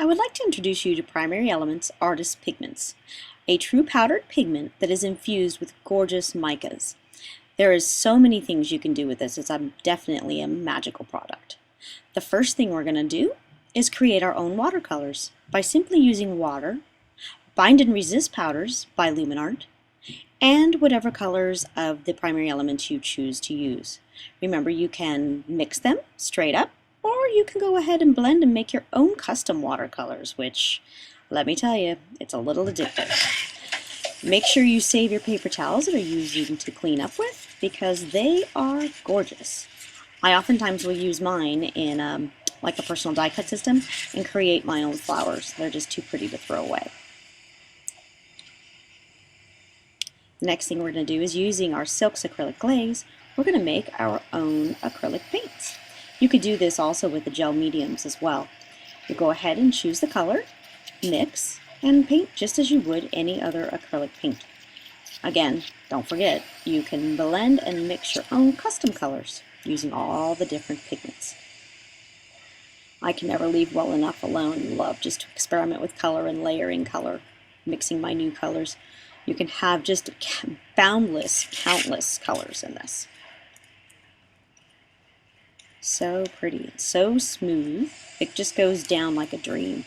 I would like to introduce you to Primary Elements Artist Pigments, a true powdered pigment that is infused with gorgeous micas. There is so many things you can do with this. It's definitely a magical product. The first thing we're going to do is create our own watercolors by simply using water, bind and resist powders by Luminarte, and whatever colors of the primary elements you choose to use. Remember, you can mix them straight up, or you can go ahead and blend and make your own custom watercolors, which, let me tell you, it's a little addictive. Make sure you save your paper towels that are using to clean up with, because they are gorgeous. I oftentimes will use mine in like a personal die cut system and create my own flowers. They're just too pretty to throw away. The next thing we're going to do is, using our Silks acrylic glaze, we're going to make our own acrylic paints. You could do this also with the gel mediums as well. You go ahead and choose the color, mix, and paint just as you would any other acrylic paint. Again, don't forget, you can blend and mix your own custom colors using all the different pigments. I can never leave well enough alone. Love just to experiment with color and layering color, mixing my new colors. You can have just boundless, countless colors in this. So pretty, so smooth. It just goes down like a dream.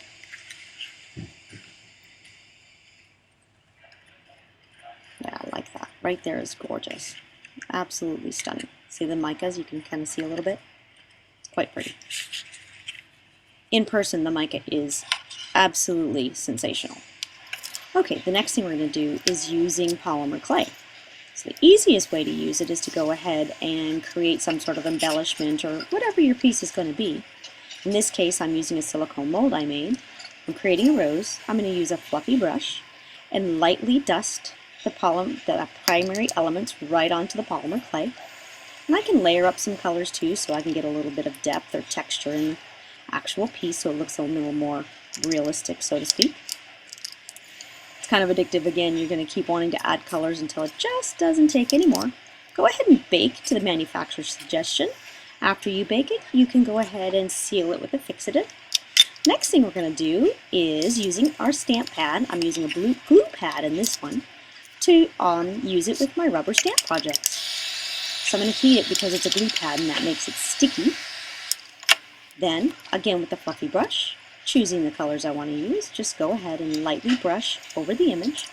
Yeah, I like that. Right there is gorgeous. Absolutely stunning. See the micas? You can kind of see a little bit. It's quite pretty. In person, the mica is absolutely sensational. Okay, the next thing we're going to do is using polymer clay. So the easiest way to use it is to go ahead and create some sort of embellishment or whatever your piece is going to be. In this case, I'm using a silicone mold I made. I'm creating a rose. I'm going to use a fluffy brush and lightly dust the primary elements right onto the polymer clay. And I can layer up some colors too, so I can get a little bit of depth or texture in the actual piece so it looks a little more realistic, so to speak. Kind of addictive. Again, you're going to keep wanting to add colors until it just doesn't take anymore. Go ahead and bake to the manufacturer's suggestion. After you bake it, you can go ahead and seal it with a fixative. Next thing we're going to do is, using our stamp pad, I'm using a blue glue pad in this one, to use it with my rubber stamp projects. So I'm going to heat it because it's a glue pad and that makes it sticky. Then, again with the fluffy brush, choosing the colors I want to use, just go ahead and lightly brush over the image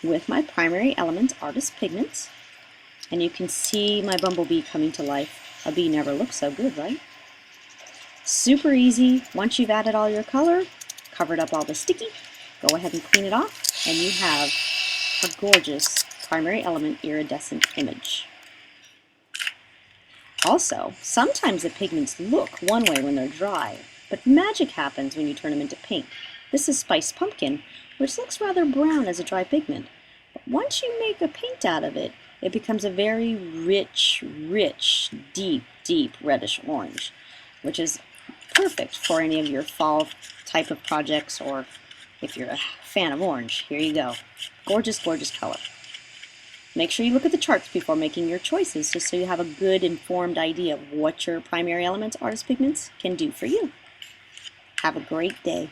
with my Primary Elements Artist Pigments. And you can see my bumblebee coming to life. A bee never looks so good, right? Super easy. Once you've added all your color, covered up all the sticky, go ahead and clean it off, and you have a gorgeous primary element iridescent image. Also, sometimes the pigments look one way when they're dry, but magic happens when you turn them into paint. This is Spiced Pumpkin, which looks rather brown as a dry pigment. But once you make a paint out of it, it becomes a very rich, deep reddish orange, which is perfect for any of your fall type of projects, or if you're a fan of orange, here you go. Gorgeous, gorgeous color. Make sure you look at the charts before making your choices, just so you have a good informed idea of what your Primary Elements Artist Pigments can do for you. Have a great day.